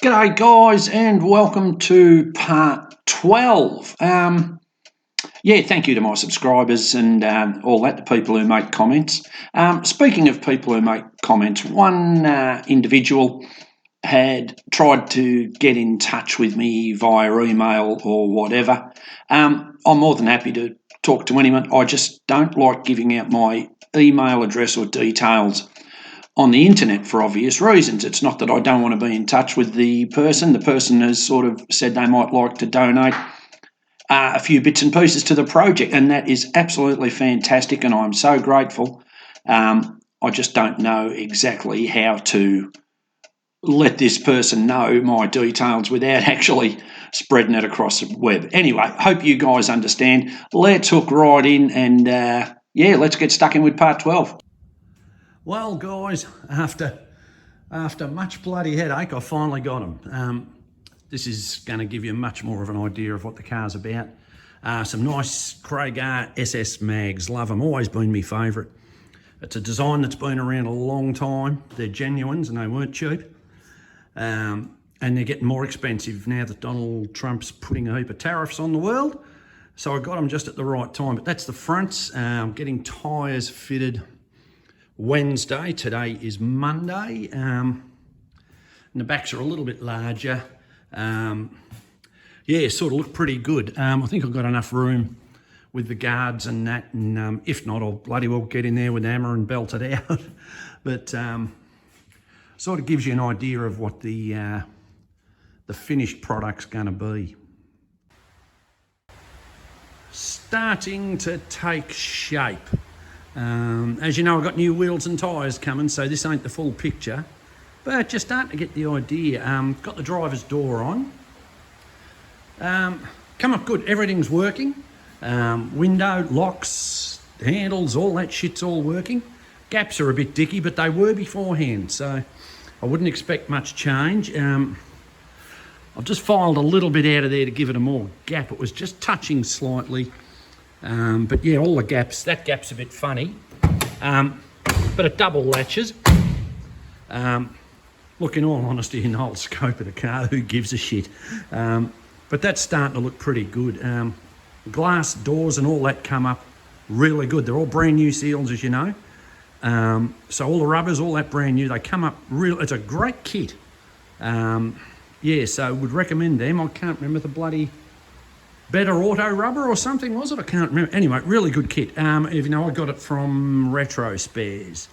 G'day, guys, and welcome to part 12. Thank you to my subscribers and all that, the people who make comments. Speaking of people who make comments, one individual had tried to get in touch with me via email or whatever. I'm more than happy to talk to anyone. I just don't like giving out my email address or details on the internet for obvious reasons. It's not that I don't want to be in touch with the person. The person has sort of said they might like to donate a few bits and pieces to the project, and that is absolutely fantastic, and I'm so grateful. I just don't know exactly how to let this person know my details without actually spreading it across the web. Anyway, hope you guys understand. Let's hook right in and let's get stuck in with part 12. Well, guys, after much bloody headache, I finally got them. This is going to give you much more of an idea of what the car's about. Some nice Craigar SS mags, love them, always been my favourite. It's a design that's been around a long time. They're genuines and they weren't cheap. And they're getting more expensive now that Donald Trump's putting a heap of tariffs on the world. So I got them just at the right time. But that's the fronts. Getting tyres fitted Wednesday. Today is Monday. And the backs are a little bit larger. Sort of look pretty good. I think I've got enough room with the guards and that. And if not, I'll bloody well get in there with the hammer and belt it out. But sort of gives you an idea of what the finished product's going to be. Starting to take shape. As you know, I've got new wheels and tyres coming, so this ain't the full picture, but just starting to get the idea. Got the driver's door on. Come up good, everything's working. Window, locks, handles, all that shit's all working. Gaps are a bit dicky, but they were beforehand, so I wouldn't expect much change. I've just filed a little bit out of there to give it a more gap. It was just touching slightly. But yeah, all the gaps, that gap's a bit funny, but it double latches. Look, in all honesty, in the whole scope of the car, who gives a shit? But that's starting to look pretty good. Glass doors and all that come up really good. They're all brand new seals, as you know. So all the rubbers, all that brand new, they come up real. It's a great kit. So would recommend them. I can't remember the bloody Better Auto Rubber or something, was it? I can't remember. Anyway, really good kit. If you know, I got it from Retro Spares.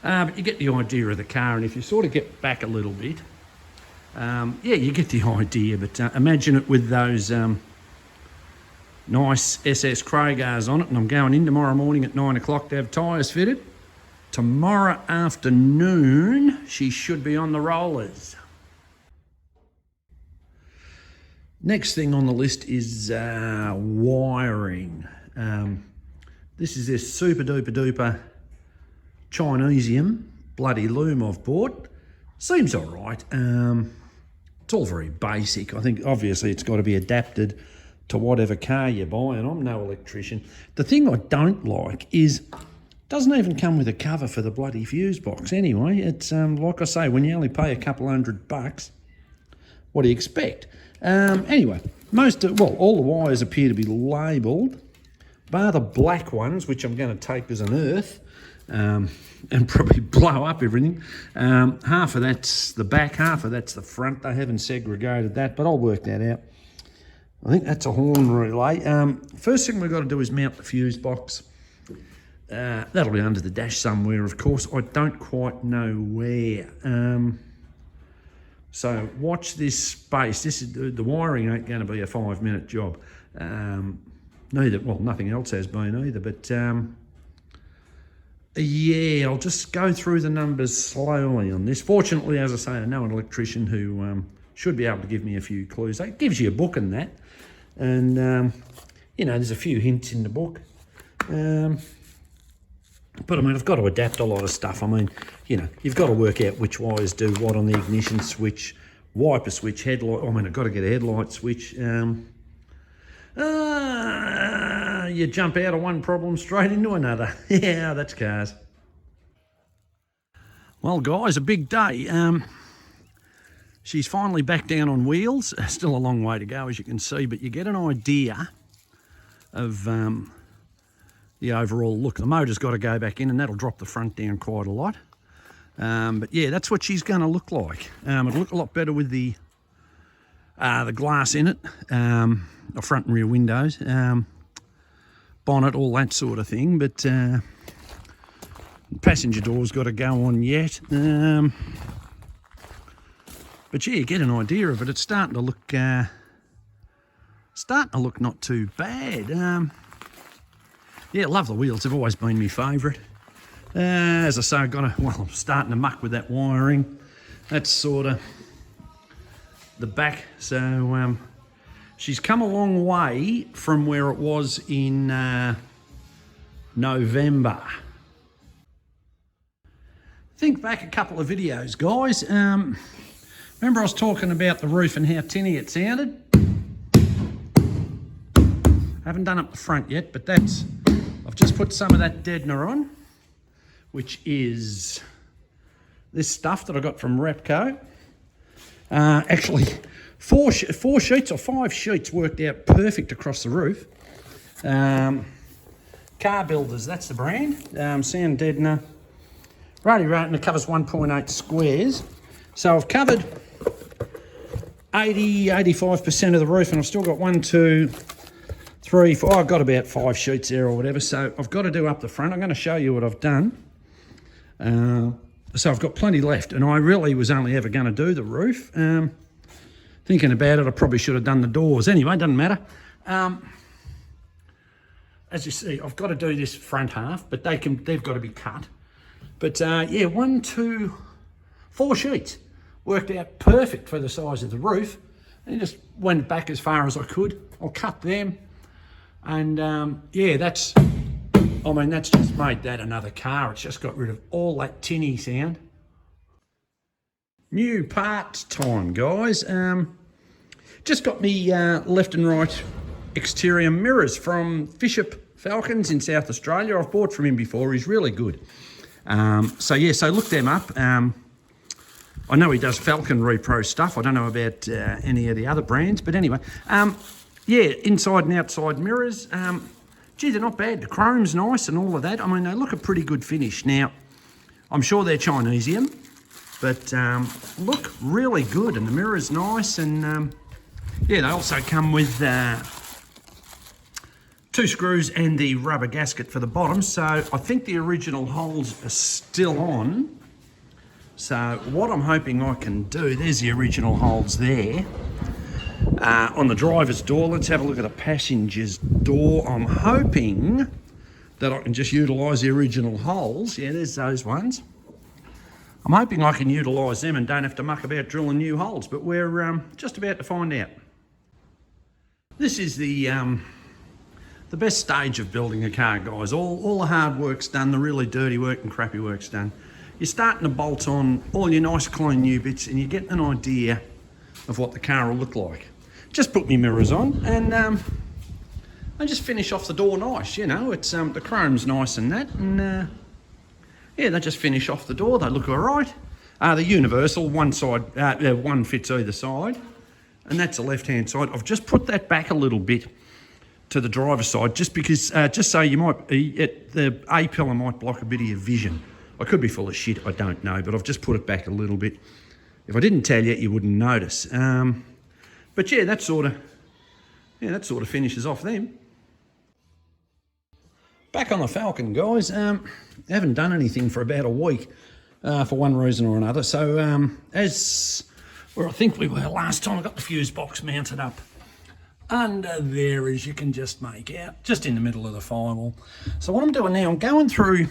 But you get the idea of the car, and if you sort of get back a little bit, you get the idea. But imagine it with those nice SS Craigars on it, and I'm going in tomorrow morning at 9 o'clock to have tyres fitted. Tomorrow afternoon, she should be on the rollers. Next thing on the list is wiring. This is this super duper duper Chinesium bloody loom I've bought. Seems all right. It's all very basic. I think obviously it's got to be adapted to whatever car you buy, and I'm no electrician. The thing I don't like is it doesn't even come with a cover for the bloody fuse box anyway. It's like I say, when you only pay a couple $100, what do you expect? Anyway, all the wires appear to be labelled, bar the black ones, which I'm going to take as an earth and probably blow up everything. Half of that's the back, half of that's the front. They haven't segregated that, but I'll work that out. I think that's a horn relay. First thing we've got to do is mount the fuse box. That'll be under the dash somewhere, of course. I don't quite know where. So watch this space. This is the wiring ain't going to be a 5-minute job. Nothing else has been either. But I'll just go through the numbers slowly on this. Fortunately, as I say, I know an electrician who should be able to give me a few clues. It gives you a book and that, and there's a few hints in the book. But I mean, I've got to adapt a lot of stuff. I mean, you've got to work out which wires do what on the ignition switch, wiper switch, headlight. I mean, I've got to get a headlight switch. You jump out of one problem straight into another. Yeah, that's cars. Well, guys, a big day. she's finally back down on wheels. Still a long way to go, as you can see, but you get an idea of the overall look. The motor's got to go back in, and that'll drop the front down quite a lot. But yeah, that's what she's going to look like. It'll look a lot better with the glass in it, the front and rear windows, bonnet, all that sort of thing. But passenger door's got to go on yet. But yeah, you get an idea of it. It's starting to look not too bad. Yeah, love the wheels. They've always been my favourite. As I say, I'm starting to muck with that wiring. That's sort of the back. So she's come a long way from where it was in November. Think back a couple of videos, guys. Remember I was talking about the roof and how tinny it sounded? Haven't done up the front yet, but I've just put some of that deadener on, which is this stuff that I got from Repco. Actually, four sheets or 5 sheets worked out perfect across the roof. Car Builders, that's the brand. Sound deadener. Righty, and it covers 1.8 squares. So I've covered 85% of the roof, and I've still got 1, 2, 3, 4. I've got about 5 sheets there or whatever. So I've got to do up the front. I'm going to show you what I've done. So I've got plenty left, and I really was only ever going to do the roof. Thinking about it, I probably should have done the doors. Anyway, doesn't matter. As you see, I've got to do this front half, but they've got to be cut. But yeah, 1, 2, 4 sheets worked out perfect for the size of the roof. And just went back as far as I could. I'll cut them, and yeah, that's just made that another car. It's just got rid of all that tinny sound. New parts time, guys. Just got me left and right exterior mirrors from Falcons in South Australia. I've bought from him before. He's really good. So yeah, so look them up. I know he does Falcon repro stuff. I don't know about any of the other brands, but anyway, yeah, inside and outside mirrors. Gee, they're not bad. The chrome's nice and all of that. I mean, they look a pretty good finish. Now, I'm sure they're Chinesium, but look really good, and the mirror's nice, and yeah, they also come with 2 screws and the rubber gasket for the bottom. So I think the original holes are still on. So what I'm hoping I can do, there's the original holes there. On the driver's door, let's have a look at the passenger's door. I'm hoping that I can just utilise the original holes. Yeah, there's those ones. I'm hoping I can utilise them and don't have to muck about drilling new holes, but we're just about to find out. This is the best stage of building a car, guys. All the hard work's done, the really dirty work and crappy work's done. You're starting to bolt on all your nice clean new bits, and you get an idea of what the car will look like. Just put my mirrors on, and I just finish off the door nice. You know, it's the chrome's nice and that, and yeah, they just finish off the door. They look all right. The universal, one fits either side, and that's the left-hand side. I've just put that back a little bit to the driver's side, just because, just so you might, the A-pillar might block a bit of your vision. I could be full of shit, I don't know, but I've just put it back a little bit. If I didn't tell you, you wouldn't notice. But yeah, that sort of finishes off them. Back on the Falcon, guys. Haven't done anything for about a week, for one reason or another. So as where I think we were last time, I got the fuse box mounted up under there, as you can just make out, just in the middle of the firewall. So what I'm doing now, I'm going through,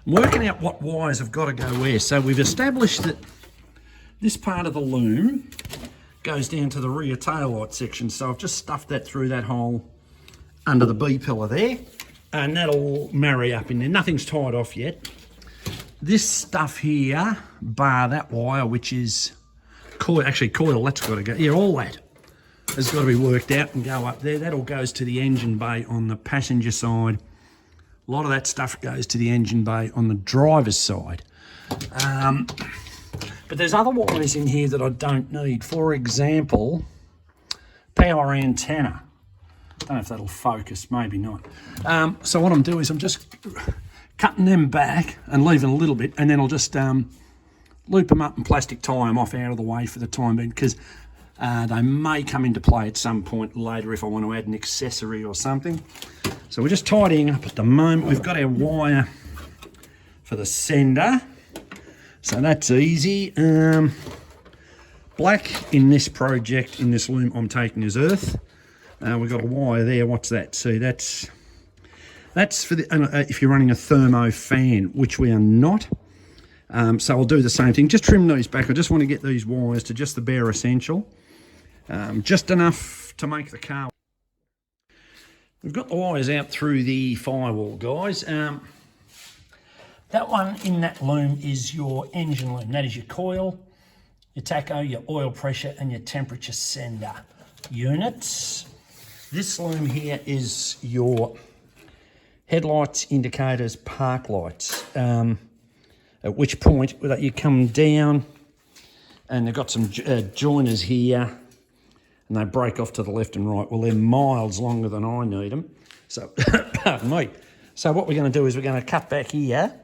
I'm working out what wires have got to go where. So we've established that this part of the loom goes down to the rear taillight section. So I've just stuffed that through that hole under the B-pillar there, and that'll marry up in there. Nothing's tied off yet. This stuff here, bar that wire, which is coil, that's got to go, yeah, all that has got to be worked out and go up there. That all goes to the engine bay on the passenger side. A lot of that stuff goes to the engine bay on the driver's side. But there's other wires in here that I don't need. For example, power antenna. Don't know if that'll focus, maybe not. So what I'm doing is I'm just cutting them back and leaving a little bit, and then I'll just loop them up and plastic tie them off out of the way for the time being, because they may come into play at some point later if I want to add an accessory or something. So we're just tidying up at the moment. We've got our wire for the sender, so that's easy. Black in this project, in this loom I'm taking is earth. We've got a wire there. What's that? See, that's for the if you're running a thermo fan, which we are not. So I'll do the same thing. Just trim these back. I just want to get these wires to just the bare essential, just enough to make the car. We've got the wires out through the firewall, guys. That one in that loom is your engine loom. That is your coil, your tacho, your oil pressure, and your temperature sender units. This loom here is your headlights, indicators, park lights. At which point you come down and they've got some joiners here and they break off to the left and right. Well, they're miles longer than I need them. So, pardon me. So what we're going to do is we're going to cut back here,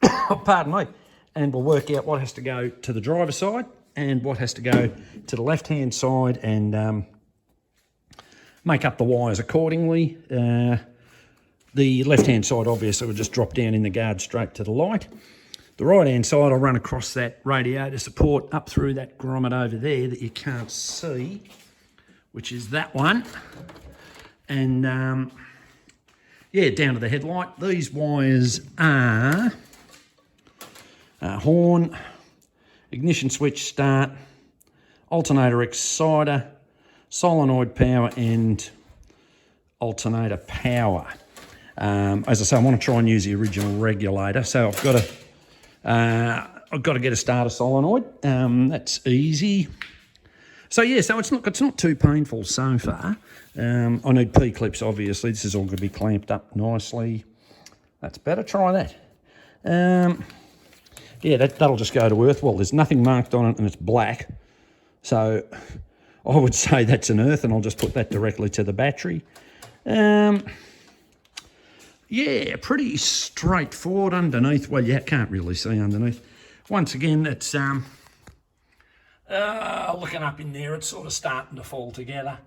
pardon me, and we'll work out what has to go to the driver's side and what has to go to the left-hand side, and make up the wires accordingly. The left-hand side, obviously, will just drop down in the guard straight to the light. The right-hand side, I'll run across that radiator support up through that grommet over there that you can't see, which is that one. And, yeah, down to the headlight. These wires are horn, ignition switch start, alternator exciter, solenoid power, and alternator power. As I say, I want to try and use the original regulator, so I've got to get a starter solenoid. That's easy. So yeah, so it's not too painful so far. I need P clips, obviously. This is all going to be clamped up nicely. That's better. Try that. Yeah, that'll just go to earth. Well, there's nothing marked on it and it's black, so I would say that's an earth, and I'll just put that directly to the battery. Yeah, pretty straightforward underneath. Well, you can't really see underneath. Once again, it's looking up in there, it's sort of starting to fall together.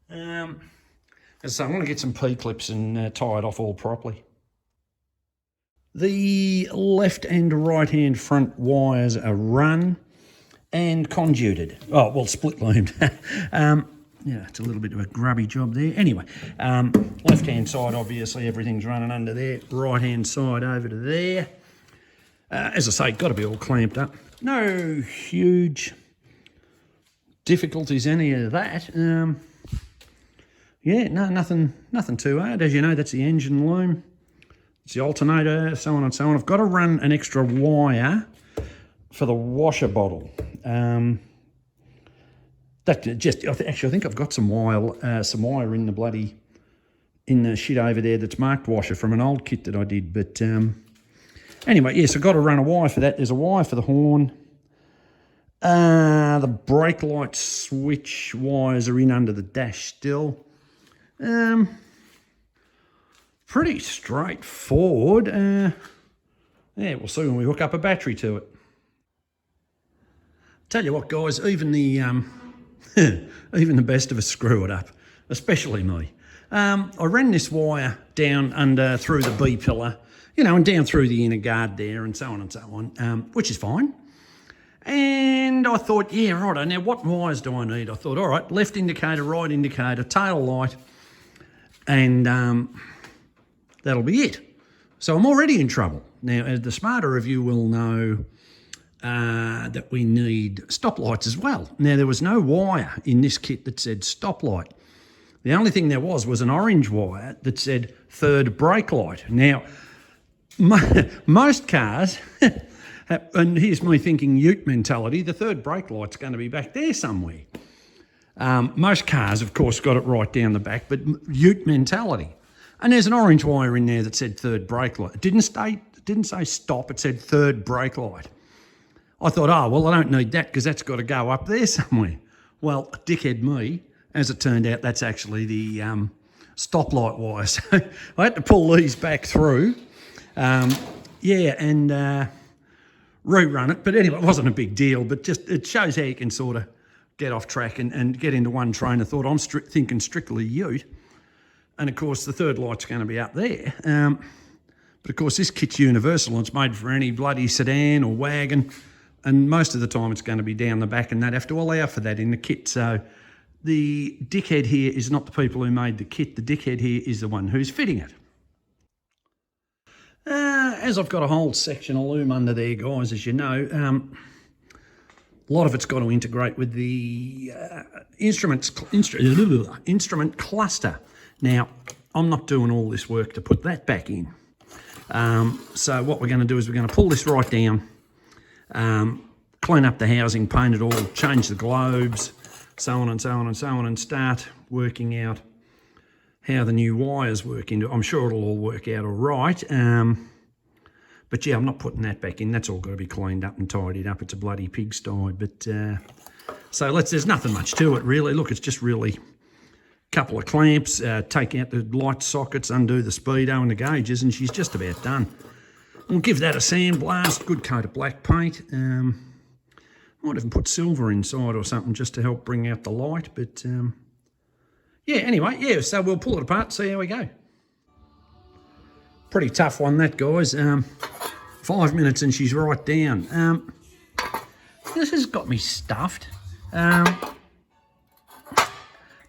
So I want to get some P-clips and tie it off all properly. The left and right hand front wires are run and conduited. Oh, well, split loomed. Yeah, it's a little bit of a grubby job there. Anyway, left-hand side, obviously, everything's running under there. Right-hand side over to there. As I say, got to be all clamped up. No huge difficulties, any of that. Yeah, no, nothing too hard. As you know, that's the engine loom. It's the alternator, so on and so on. I've got to run an extra wire for the washer bottle. Actually, I think I've got some wire in the shit over there that's marked washer from an old kit that I did. But anyway, yes, I've got to run a wire for that. There's a wire for the horn. The brake light switch wires are in under the dash still. Pretty straightforward. Yeah, we'll see when we hook up a battery to it. Tell you what, guys, even the best of us screw it up, especially me. I ran this wire down under through the B pillar, and down through the inner guard there, and so on and so on, which is fine. And I thought, yeah, right, now what wires do I need? I thought, all right, left indicator, right indicator, tail light, and that'll be it. So I'm already in trouble. Now, as the smarter of you will know, that we need stoplights as well. Now, there was no wire in this kit that said stoplight. The only thing there was an orange wire that said third brake light. Now, most cars, and here's me thinking ute mentality, the third brake light's going to be back there somewhere. Most cars, of course, got it right down the back, but ute mentality. And there's an orange wire in there that said third brake light. It didn't say stop, it said third brake light. I thought, oh, well, I don't need that because that's got to go up there somewhere. Well, dickhead me, as it turned out, that's actually the stoplight wire. So I had to pull these back through. And rerun it. But anyway, it wasn't a big deal, but just it shows how you can sort of get off track and get into one train of thought. I'm thinking strictly ute. And of course, the third light's going to be up there. But of course, this kit's universal and it's made for any bloody sedan or wagon. And most of the time it's going to be down the back and they'd have to allow for that in the kit. So the dickhead here is not the people who made the kit. The dickhead here is the one who's fitting it. As I've got a whole section of loom under there, guys, as you know, a lot of it's got to integrate with the instrument cluster. Now, I'm not doing all this work to put that back in. So what we're going to do is we're going to pull this right down, clean up the housing, paint it all, change the globes, so on and so on and so on, and start working out how the new wires work into it. I'm sure it'll all work out all right. But yeah, I'm not putting that back in. That's all got to be cleaned up and tidied up. It's a bloody pigsty. But so there's nothing much to it really. Look, it's just really a couple of clamps, take out the light sockets, undo the speedo and the gauges, and she's just about done. We'll give that a sandblast, good coat of black paint. Might even put silver inside or something just to help bring out the light. But yeah, anyway, yeah, so we'll pull it apart, see how we go. Pretty tough one, that, guys. 5 minutes and she's right down. This has got me stuffed. Don't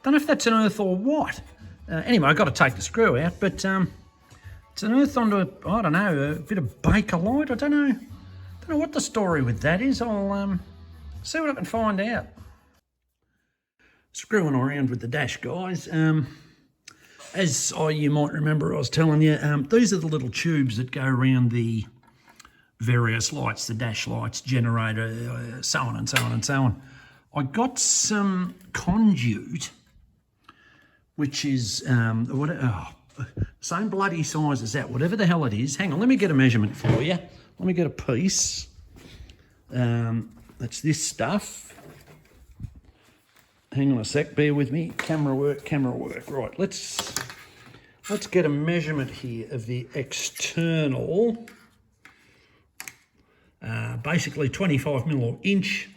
know if that's an earth or what. Anyway, I've got to take the screw out, but it's an earth onto I don't know, a bit of Bakelite. I don't know what the story with that is. I'll see what I can find out. Screwing around with the dash, guys. As you might remember, I was telling you, these are the little tubes that go around the various lights, the dash lights, generator, so on and so on and so on. I got some conduit, which is same bloody size as that, whatever the hell it is. Hang on, let me get a measurement for you. Let me get a piece. That's this stuff. Hang on a sec, bear with me. Camera work. Right, let's get a measurement here of the external, basically 25mm or inch,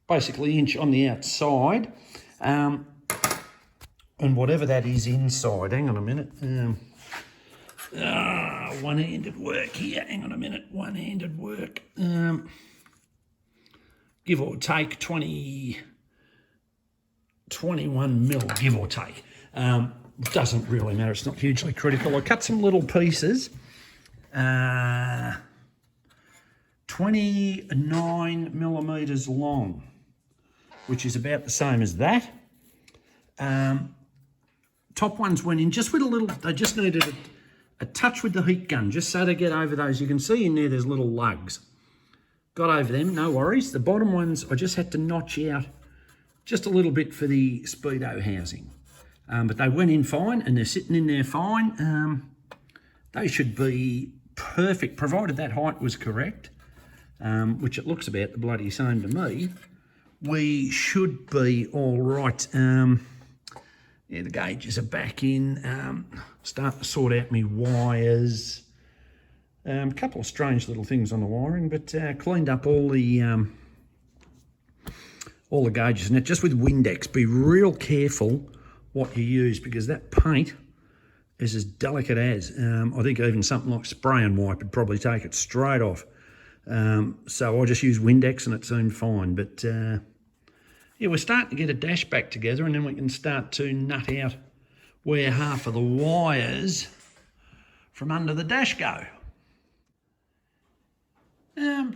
basically inch on the outside, and whatever that is inside. Hang on a minute. One-handed work here. Hang on a minute. One-handed work. Give or take 21 mil, give or take. Doesn't really matter. It's not hugely critical. I cut some little pieces. 29mm long, which is about the same as that. Top ones went in just with a little, they just needed a touch with the heat gun, just so to get over those. You can see in there's little lugs. Got over them, no worries. The bottom ones, I just had to notch out just a little bit for the speedo housing. But they went in fine and they're sitting in there fine. They should be perfect, provided that height was correct, which it looks about the bloody same to me. We should be all right. Yeah, the gauges are back in. Start to sort out my wires. A couple of strange little things on the wiring, but cleaned up all the gauges and it just with Windex. Be real careful what you use because that paint is as delicate as. I think even something like spray and wipe would probably take it straight off. So I just use Windex and it seemed fine. But yeah, we're starting to get a dash back together and then we can start to nut out where half of the wires from under the dash go.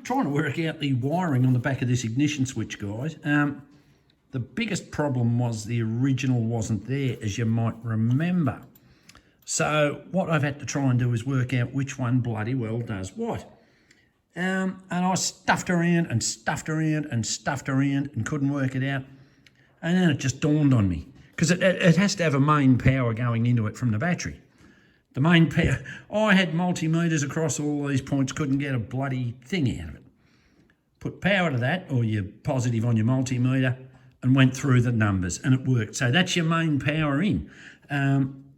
Trying to work out the wiring on the back of this ignition switch, guys. The biggest problem was the original wasn't there, as you might remember. So what I've had to try and do is work out which one bloody well does what. And I stuffed around and stuffed around and stuffed around and couldn't work it out. And then it just dawned on me, because it has to have a main power going into it from the battery. The main power, I had multimeters across all these points, couldn't get a bloody thing out of it. Put power to that, or your positive on your multimeter, and went through the numbers, and it worked. So that's your main power in.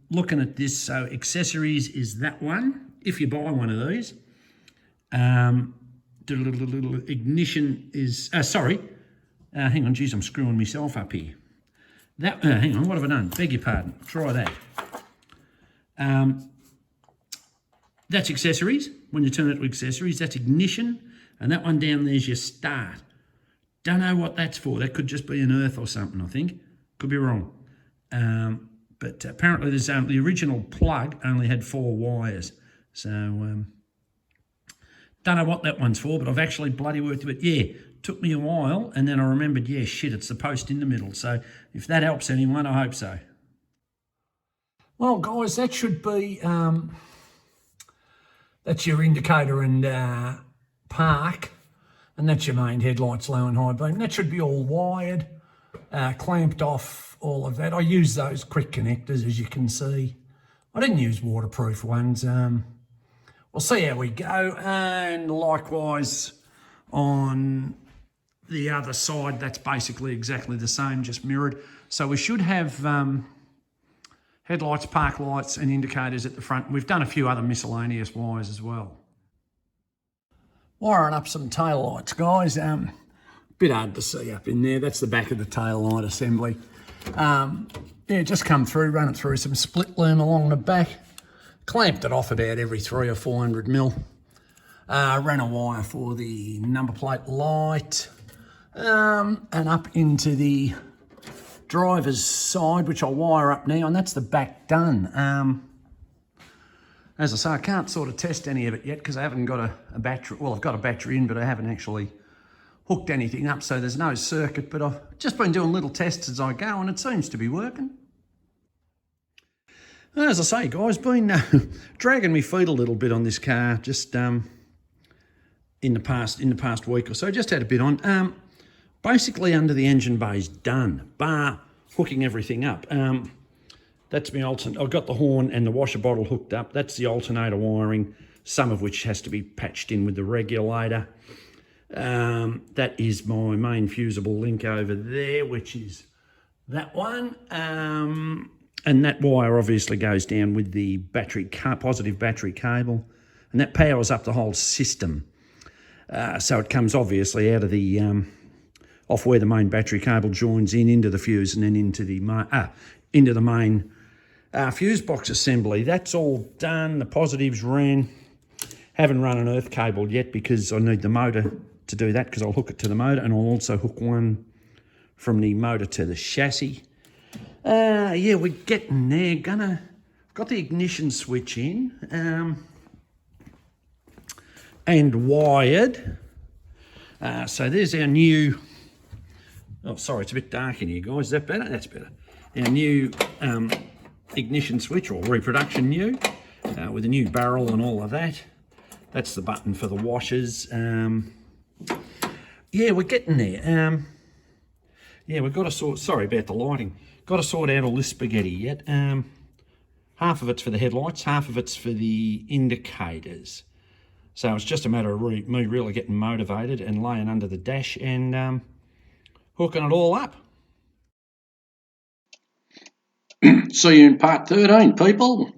Looking at this, so accessories is that one, if you buy one of these. Ignition is, hang on, geez, I'm screwing myself up here. That, hang on, what have I done? Beg your pardon, try that. That's accessories. When you turn it to accessories, that's ignition, and that one down there's your start. Don't know what that's for. That could just be an earth or something, I think. Could be wrong. But apparently there's the original plug only had 4 wires. So don't know what that one's for, but I've actually bloody worked with it. Yeah, took me a while, and then I remembered, yeah, shit, it's the post in the middle. So if that helps anyone, I hope so. Well, guys, that should be, that's your indicator and park, and that's your main headlights, low and high beam. That should be all wired, clamped off, all of that. I use those quick connectors, as you can see. I didn't use waterproof ones. We'll see how we go. And likewise on the other side, that's basically exactly the same, just mirrored. So we should have headlights, park lights and indicators at the front. We've done a few other miscellaneous wires as well. Wiring up some tail lights, guys. Bit hard to see up in there. That's the back of the tail light assembly. Yeah, just come through, run it through some split loom along the back. Clamped it off about every 300 or 400 mil. Ran a wire for the number plate light. And up into the driver's side, which I'll wire up now, and that's the back done. As I say, I can't sort of test any of it yet because I haven't got a battery. Well, I've got a battery in, but I haven't actually hooked anything up, so there's no circuit. But I've just been doing little tests as I go, and it seems to be working. As I say, guys, been dragging me feet a little bit on this car just in the past week or so. Just had a bit on. Basically, under the engine bay's done, bar hooking everything up. That's my alternator. I've got the horn and the washer bottle hooked up. That's the alternator wiring, some of which has to be patched in with the regulator. That is my main fusible link over there, which is that one. And that wire obviously goes down with the positive battery cable, and that powers up the whole system. So it comes obviously out of the off where the main battery cable joins in into the fuse and then into the main fuse box assembly. That's all done. The positives ran. Haven't run an earth cable yet because I need the motor to do that, because I'll hook it to the motor, and I'll also hook one from the motor to the chassis. Yeah, we're getting there. Got the ignition switch in and wired. So there's our new. Oh, sorry, it's a bit dark in here, guys. Is that better? That's better. Our new ignition switch, or reproduction new, with a new barrel and all of that. That's the button for the washers. Yeah, we're getting there. Yeah, we've got to sort. Sorry about the lighting. Got to sort out all this spaghetti yet. Half of it's for the headlights, half of it's for the indicators. So it's just a matter of me really getting motivated and laying under the dash and hooking it all up. See you in part 13, people.